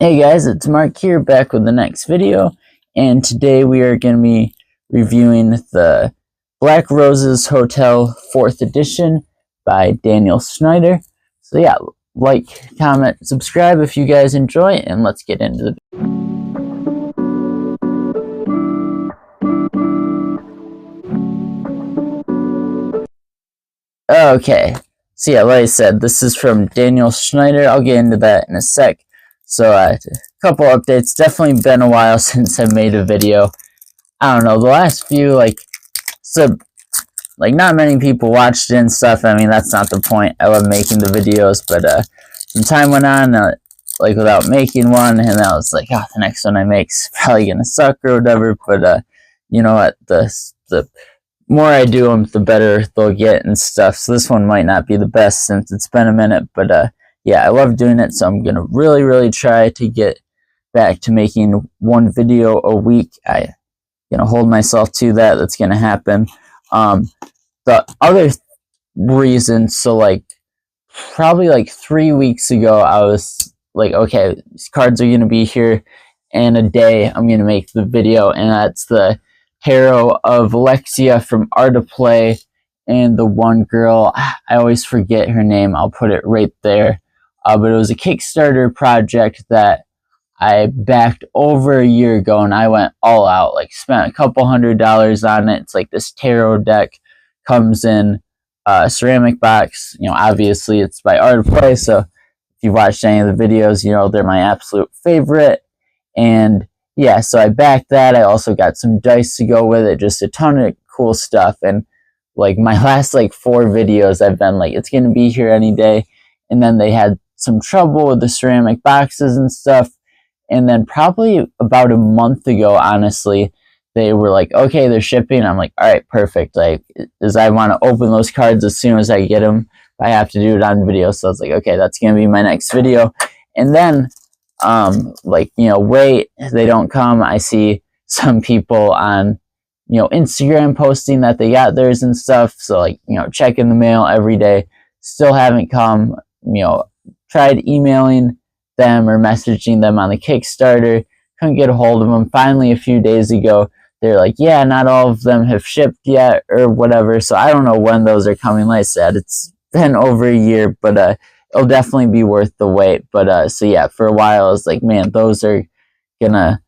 Hey guys, it's Mark here, back with the next video, and today we are going to be reviewing the Black Roses Hotel 4th edition by Daniel Snyder. So yeah, like, comment, subscribe if you guys enjoy, and let's get into the video. Okay, so yeah, like I said, this is from Daniel Snyder. I'll get into that in a sec. So a couple updates. Definitely been a while since I made a video. I don't know, the last few, not many people watched it and stuff. I mean, that's not the point. I love making the videos, but some time went on, without making one, and I was like, oh, the next one I make's probably gonna suck or whatever. But you know what? The more I do them, the better they'll get and stuff. So this one might not be the best since it's been a minute, but yeah, I love doing it, so I'm gonna really try to get back to making one video a week. I'm gonna hold myself to that. That's gonna happen. The other reason, so probably 3 weeks ago, I was like, okay, these cards are gonna be here in a day. I'm gonna make the video, and that's the tarot of Alexia from Art of Play, and the one girl, I always forget her name. I'll put it right there. But it was a Kickstarter project that I backed over a year ago, and I went all out, spent a couple $100s on it. It's like this tarot deck, comes in a ceramic box. Obviously it's by Art of Play, so if you've watched any of the videos, they're my absolute favorite. And yeah, so I backed that. I also got some dice to go with it, just a ton of cool stuff. And my last 4 videos, I've been like, it's gonna be here any day. And then they had some trouble with the ceramic boxes and stuff. And then probably about a month ago, honestly, they were like, okay, they're shipping. I'm like, all right, perfect. As I want to open those cards as soon as I get them. I have to do it on video. So I was like, okay, that's going to be my next video. And then, wait, they don't come. I see some people on, Instagram posting that they got theirs and stuff. So checking the mail every day, still haven't come. Tried emailing them or messaging them on the Kickstarter, couldn't get a hold of them. Finally, a few days ago, they're like, yeah, not all of them have shipped yet or whatever. So I don't know when those are coming. Like I said, it's been over a year, but it'll definitely be worth the wait. But so yeah, for a while I was like, man, those are gonna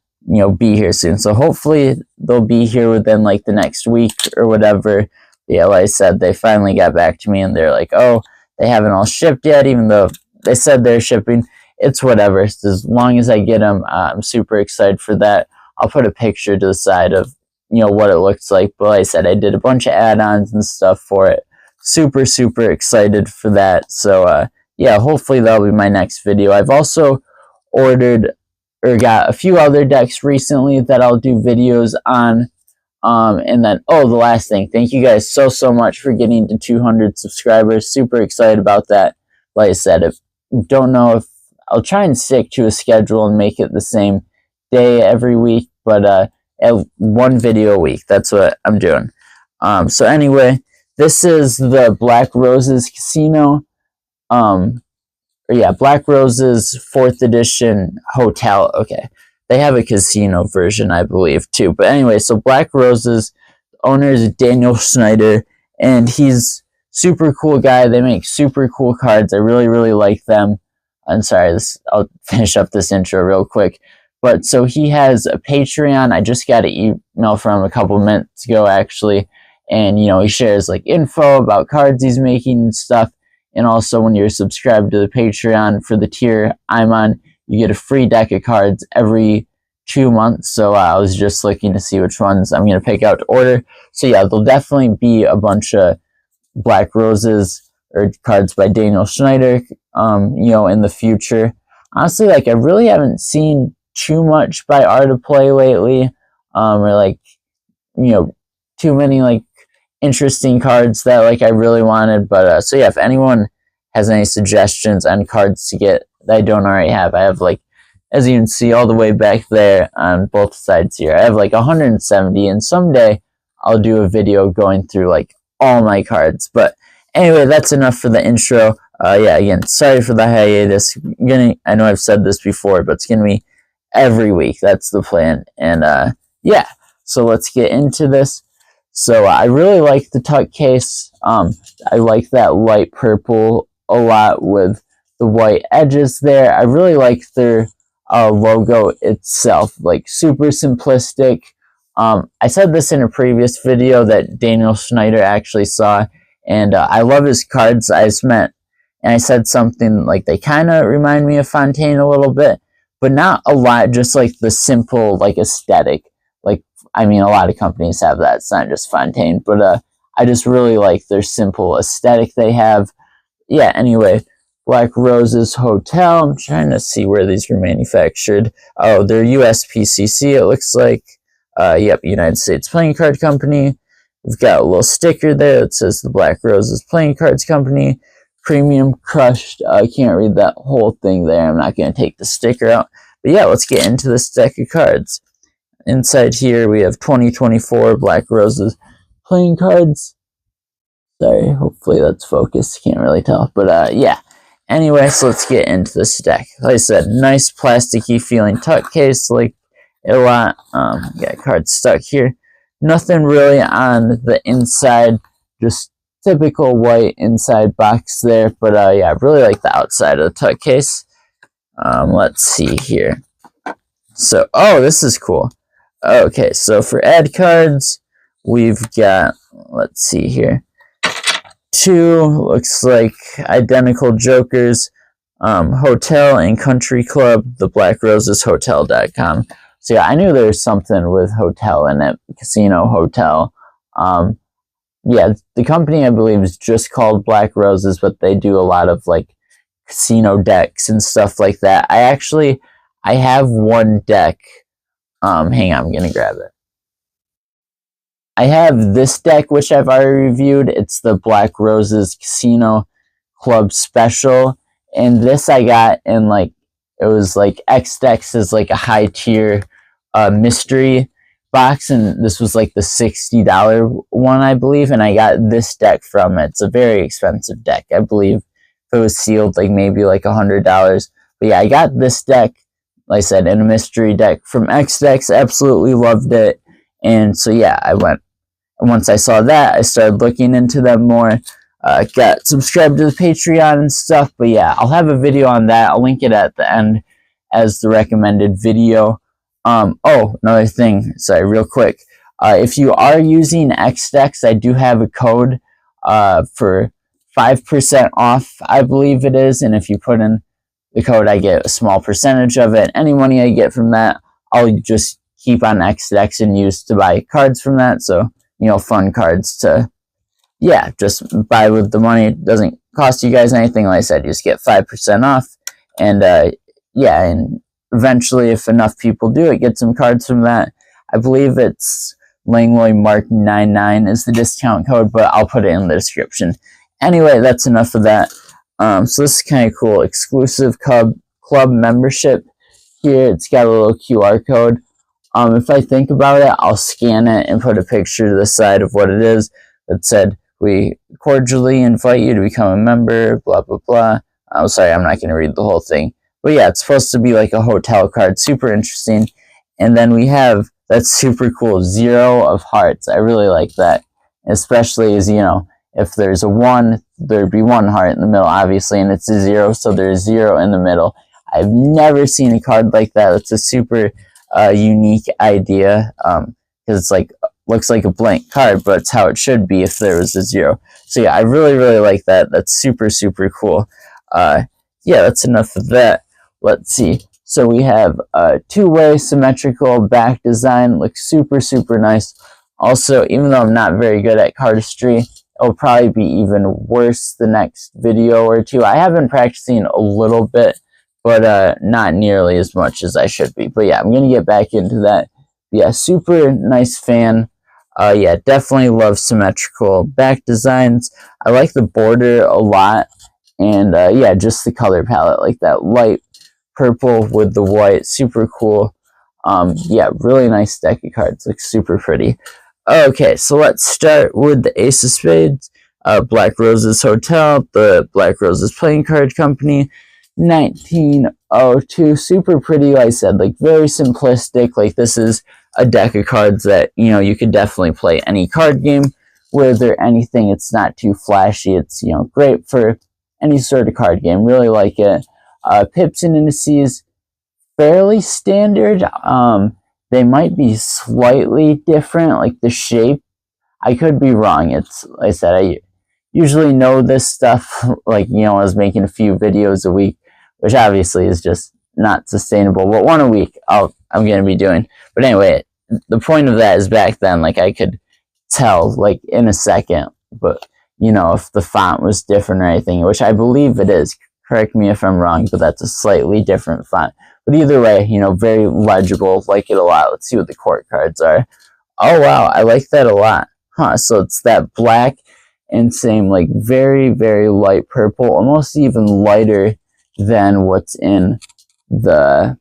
be here soon. So hopefully they'll be here within the next week or whatever. But yeah, like I said, they finally got back to me, and they're like, oh, they haven't all shipped yet, even though they said they're shipping. It's whatever. As long as I get them, I'm super excited for that. I'll put a picture to the side of what it looks like. But like I said, I did a bunch of add-ons and stuff for it. Super excited for that. So yeah, hopefully that'll be my next video. I've also ordered or got a few other decks recently that I'll do videos on. And then, oh, the last thing, thank you guys so much for getting to 200 subscribers. Super excited about that. Like I said, don't know if I'll try and stick to a schedule and make it the same day every week, but one video a week. That's what I'm doing. So anyway, this is the Black Roses Casino. Black Roses 4th edition hotel. Okay, they have a casino version, I believe, too. But anyway, so Black Roses, owner is Daniel Snyder, and he's super cool guy. They make super cool cards. I really like them. I'm sorry, I'll finish up this intro real quick. But so he has a Patreon. I just got an email from him a couple minutes ago, actually. And, he shares info about cards he's making and stuff. And also, when you're subscribed to the Patreon for the tier I'm on, you get a free deck of cards every 2 months. So I was just looking to see which ones I'm going to pick out to order. So yeah, there'll definitely be a bunch of Black Roses or cards by Daniel Snyder, in the future. Honestly, I really haven't seen too much by Art of Play lately, or too many interesting cards that I really wanted. But so yeah, if anyone has any suggestions on cards to get that I don't already have, I have as you can see all the way back there on both sides here, I have 170, and someday I'll do a video going through all my cards. But Anyway, that's enough for the intro. Yeah, again, sorry for the hiatus. I know I've said this before, but it's gonna be every week. That's the plan. And yeah, so let's get into this. So I really like the tuck case. I like that light purple a lot with the white edges there. I really like their logo itself, like super simplistic. I said this in a previous video that Daniel Schneider actually saw, and I love his cards. I said something like they kind of remind me of Fontaine a little bit, but not a lot, just like the simple like aesthetic. Like, I mean, a lot of companies have that. It's not just Fontaine, but I just really like their simple aesthetic they have. Yeah, anyway, Black Roses Hotel. I'm trying to see where these were manufactured. Oh, they're USPCC, it looks like. Yep, United States Playing Card Company. We've got a little sticker there that says the Black Roses Playing Cards Company. Premium crushed. I can't read that whole thing there. I'm not going to take the sticker out. But yeah, let's get into this deck of cards. Inside here, we have 2024 Black Roses Playing Cards. Sorry, hopefully that's focused. Can't really tell. But yeah. Anyway, so let's get into this deck. Like I said, nice plasticky feeling tuck case. Like a lot. Got cards stuck here. Nothing really on the inside. Just typical white inside box there. But yeah, I really like the outside of the tuck case. Let's see here. So, oh, this is cool. Okay, so for ad cards, we've got, let's see here, 2 looks like identical Jokers, Hotel and Country Club, the Black Roses Hotel.com. So yeah, I knew there was something with hotel in it, casino hotel. Yeah, the company I believe is just called Black Roses, but they do a lot of like casino decks and stuff like that. I have one deck. Hang on, I'm gonna grab it. I have this deck, which I've already reviewed. It's the Black Roses Casino Club Special, and this I got in like, it was like X decks is like a high tier mystery box, and this was like the $60 one, I believe, and I got this deck from it. It's a very expensive deck. I believe if it was sealed, like maybe like $100. But yeah, I got this deck, like I said, in a mystery deck from X decks. Absolutely loved it. And so yeah, I went, once I saw that, I started looking into them more. Got subscribed to the Patreon and stuff. But yeah, I'll have a video on that. I'll link it at the end as the recommended video. Oh, another thing, sorry, real quick. If you are using X-Decks, I do have a code for 5% off, I believe it is. And if you put in the code, I get a small percentage of it. Any money I get from that, I'll just keep on X-Decks and use to buy cards from that. So, you know, fun cards to, yeah, just buy with the money. It doesn't cost you guys anything. Like I said, you just get 5% off. And yeah, and eventually, if enough people do it, get some cards from that. I believe it's Langley Mark 99 is the discount code, but I'll put it in the description. Anyway, that's enough of that. So this is kind of cool. Exclusive club membership here. It's got a little QR code. If I think about it, I'll scan it and put a picture to the side of what it is that said, "We cordially invite you to become a member," blah, blah, blah. I'm sorry, I'm not going to read the whole thing. But yeah, it's supposed to be like a hotel card. Super interesting. And then we have, that's super cool, 0 of hearts. I really like that. Especially as, you know, if there's a 1, there'd be 1 heart in the middle, obviously, and it's a 0, so there's 0 in the middle. I've never seen a card like that. It's a super unique idea, because it's like, looks like a blank card, but it's how it should be if there was a 0. So yeah, I really, really like that. That's super, super cool. Yeah, that's enough of that. Let's see. So we have a 2-way symmetrical back design. Looks super, super nice. Also, even though I'm not very good at cardistry, it'll probably be even worse the next video or 2. I have been practicing a little bit, but not nearly as much as I should be. But yeah, I'm going to get back into that. Yeah, super nice fan. Yeah, definitely love symmetrical back designs. I like the border a lot. And yeah, just the color palette, like that light purple with the white, super cool. Yeah, really nice deck of cards, looks super pretty. Okay, so let's start with the Ace of Spades. Black Roses Hotel, the Black Roses Playing Card Company, 1902. Super pretty, like I said, like very simplistic. Like this is a deck of cards that, you know, you could definitely play any card game with or anything. It's not too flashy. It's, you know, great for any sort of card game. Really like it. Pips and indices, fairly standard. They might be slightly different, like the shape. I could be wrong. It's, like I said, I usually know this stuff, like, you know, I was making a few videos a week, which obviously is just not sustainable, but one a week I'm going to be doing. But anyway, the point of that is back then, like, I could tell, like, in a second, but, you know, if the font was different or anything, which I believe it is. Correct me if I'm wrong, but that's a slightly different font. But either way, you know, very legible, like it a lot. Let's see what the court cards are. Oh, wow, I like that a lot. Huh, so it's that black and same, like, very, very light purple, almost even lighter than what's in the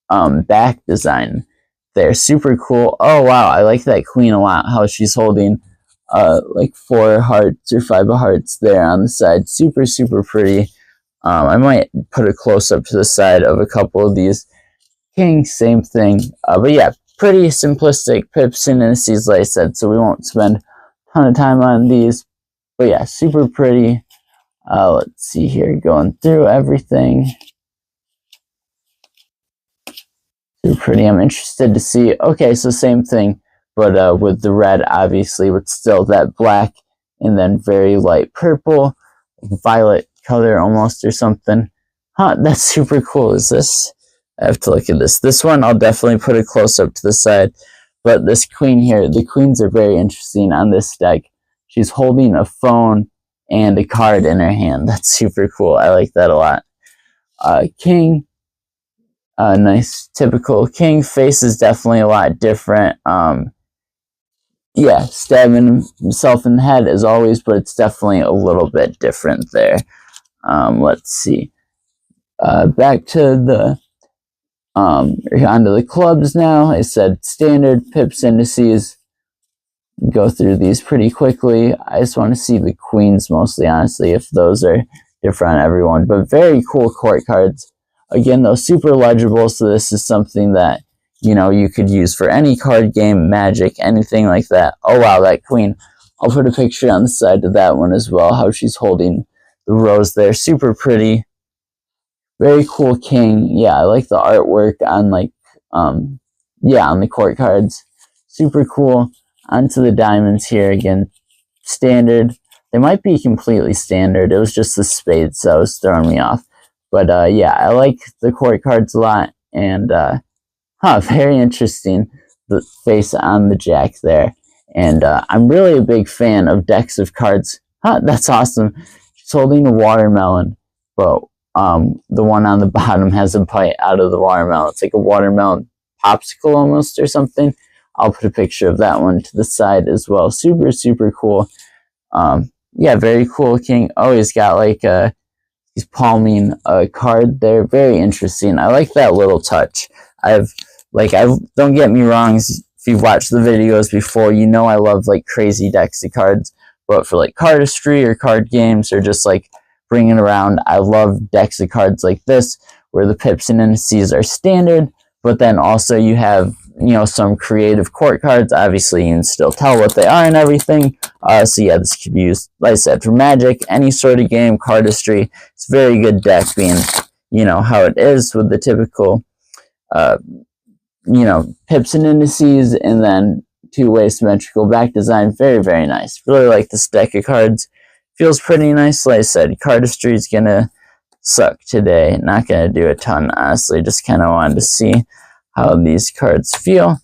back design. They're super cool. Oh, wow, I like that queen a lot, how she's holding like 4 hearts or 5 of hearts there on the side. Super, super pretty. I might put a close-up to the side of a couple of these kings, same thing. But yeah, pretty simplistic pips and indices, like I said, so we won't spend a ton of time on these. But yeah, super pretty. Let's see here, going through everything. Super pretty. I'm interested to see. Okay, so same thing, but with the red, obviously, with still that black, and then very light purple, violet color almost or something. Huh, that's super cool. Is this? I have to look at this. This one, I'll definitely put a close-up to the side. But this queen here, the queens are very interesting on this deck. She's holding a phone and a card in her hand. That's super cool. I like that a lot. King. Nice typical king. Face is definitely a lot different. Yeah, stabbing himself in the head as always, but it's definitely a little bit different there. Let's see. Back to the onto the clubs now. I said standard pips indices. Go through these pretty quickly. I just want to see the queens mostly, honestly, if those are different on everyone. But very cool court cards. Again, though, super legible, so this is something that, you know, you could use for any card game, Magic, anything like that. Oh, wow, that queen. I'll put a picture on the side of that one as well, how she's holding the rose there. Super pretty. Very cool king. Yeah, I like the artwork on, like, yeah, on the court cards. Super cool. Onto the diamonds here again. Standard. They might be completely standard. It was just the spades that was throwing me off. But yeah, I like the court cards a lot. And very interesting. The face on the jack there. And I'm really a big fan of decks of cards. That's awesome. She's holding a watermelon, but the one on the bottom has a bite out of the watermelon. It's like a watermelon popsicle almost or something. I'll put a picture of that one to the side as well. Super, super cool. Yeah, very cool king. Oh, he's got like he's palming a card there. Very interesting. I like that little touch. Don't get me wrong, if you've watched the videos before, you know I love like crazy decks of cards. But for like cardistry or card games or just like bringing around, I love decks of cards like this where the pips and indices are standard, but then also you have, you know, some creative court cards. Obviously, you can still tell what they are and everything. So yeah, this could be used, like I said, for Magic, any sort of game, cardistry. It's a very good deck being, you know, how it is with the typical, you know, pips and indices, and then two-way symmetrical back design. Very, very nice. Really like this deck of cards. Feels pretty nice. Like I said, cardistry is going to suck today. Not going to do a ton, honestly. Just kind of wanted to see how these cards feel.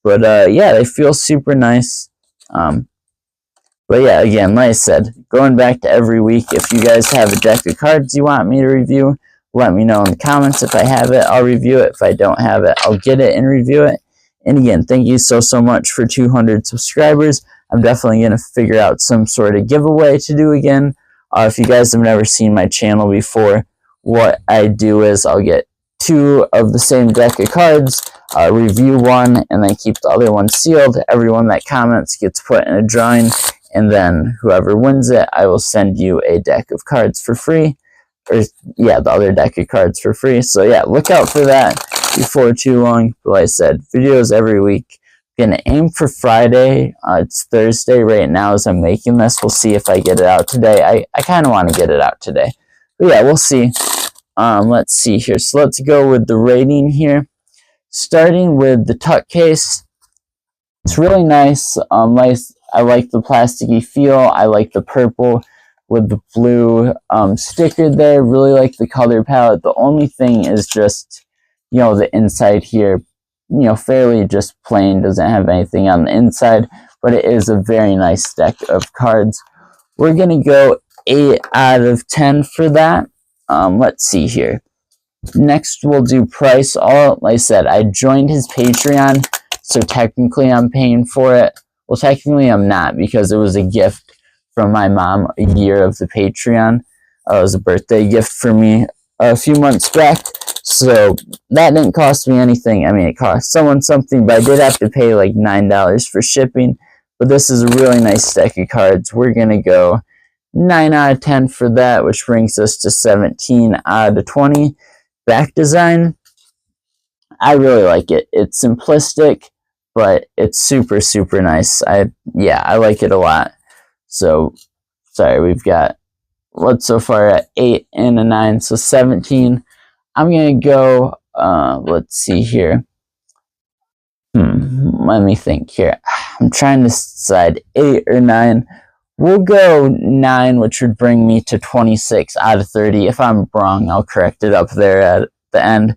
But yeah, they feel super nice. But yeah, again, like I said, going back to every week, if you guys have a deck of cards you want me to review, let me know in the comments. If I have it, I'll review it. If I don't have it, I'll get it and review it. And again, thank you so much for 200 subscribers. I'm definitely going to figure out some sort of giveaway to do again. If you guys have never seen my channel before, what I do is I'll get 2 of the same deck of cards, review one, and then keep the other one sealed. Everyone that comments gets put in a drawing, and then whoever wins it, I will send you a deck of cards for free. Or, yeah, the other deck of cards for free. So, yeah, look out for that before too long. Like I said, videos every week. Gonna aim for Friday. It's Thursday right now as I'm making this. We'll see if I get it out today. I kind of want to get it out today. But, yeah, we'll see. Let's see here. So, let's go with the rating here. Starting with the tuck case. It's really nice. Nice. I like the plasticky feel. I like the purple with the blue sticker there. Really like the color palette. The only thing is just, you know, the inside here, you know, fairly just plain. Doesn't have anything on the inside, but it is a very nice deck of cards. We're going to go 8 out of 10 for that. Let's see here. Next, we'll do price. Like I said, I joined his Patreon, so technically I'm paying for it. Well, technically I'm not, because it was a gift from my mom, a year of the Patreon. It was a birthday gift for me a few months back, so that didn't cost me anything. I mean, it cost someone something, but I did have to pay like $9 for shipping. But this is a really nice deck of cards. We're gonna go 9 out of 10 for that, which brings us to 17 out of 20. Back design, I really like it. It's simplistic, but it's super, super nice. I like it a lot. So, sorry, we've got, what's so far at 8 and a 9, so 17. I'm going to go, let's see here. Let me think here. I'm trying to decide 8 or 9. We'll go 9, which would bring me to 26 out of 30. If I'm wrong, I'll correct it up there at the end.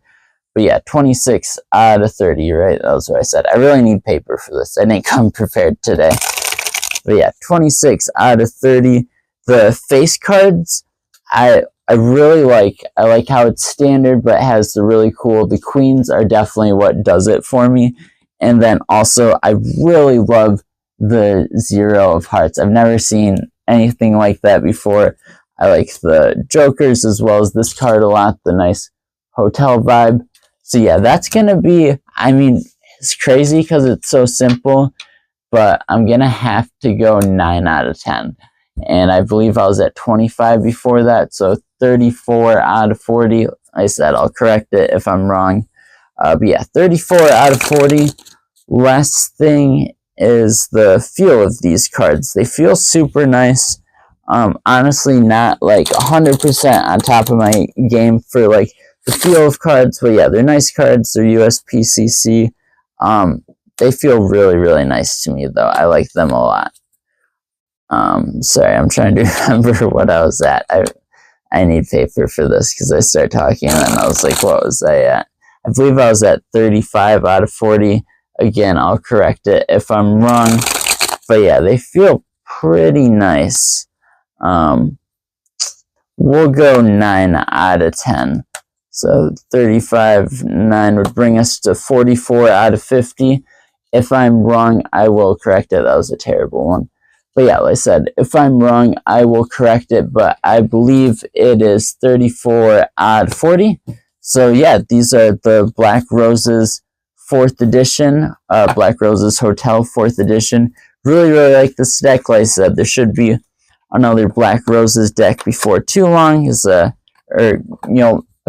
But yeah, 26 out of 30, right? That was what I said. I really need paper for this. I didn't come prepared today. But yeah, 26 out of 30. The face cards, I really like. I like how it's standard, but it has the really cool. The queens are definitely what does it for me. And then also, I really love the 0 of hearts. I've never seen anything like that before. I like the jokers as well as this card a lot. The nice hotel vibe. So yeah, that's gonna be. I mean, it's crazy because it's so simple. But I'm going to have to go 9 out of 10. And I believe I was at 25 before that, so 34 out of 40. I said I'll correct it if I'm wrong. But yeah, 34 out of 40. Last thing is the feel of these cards. They feel super nice. Honestly, not like 100% on top of my game for like the feel of cards. But yeah, they're nice cards. They're USPCC. They feel really, really nice to me, though. I like them a lot. Sorry, I'm trying to remember what I was at. I need paper for this because I started talking and then I was like, what was I at? I believe I was at 35 out of 40. Again, I'll correct it if I'm wrong. But yeah, they feel pretty nice. We'll go 9 out of 10. So 35, 9 would bring us to 44 out of 50. If I'm wrong, I will correct it. That was a terrible one. But yeah, like I said, if I'm wrong, I will correct it. But I believe it is 34 out of 40. So yeah, these are the Black Roses 4th edition. Black Roses Hotel 4th edition. Really, really like this deck. Like I said, there should be another Black Roses deck before too long.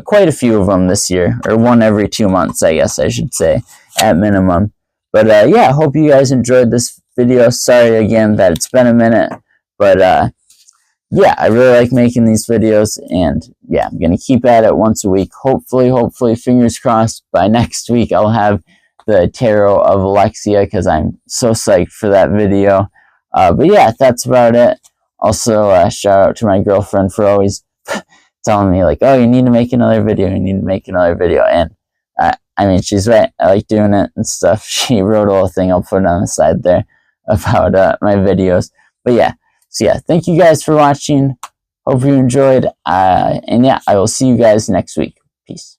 Quite a few of them this year. Or one every 2 months, I guess I should say, at minimum. But yeah, I hope you guys enjoyed this video. Sorry again that it's been a minute. But yeah, I really like making these videos. And yeah, I'm going to keep at it once a week. Hopefully, fingers crossed, by next week I'll have the Tarot of Alexia because I'm so psyched for that video. But yeah, that's about it. Also, shout out to my girlfriend for always telling me like, oh, you need to make another video. And I mean, she's right. I like doing it and stuff. She wrote a little thing. I'll put it on the side there about my videos. But yeah, so yeah, thank you guys for watching. Hope you enjoyed. And yeah, I will see you guys next week. Peace.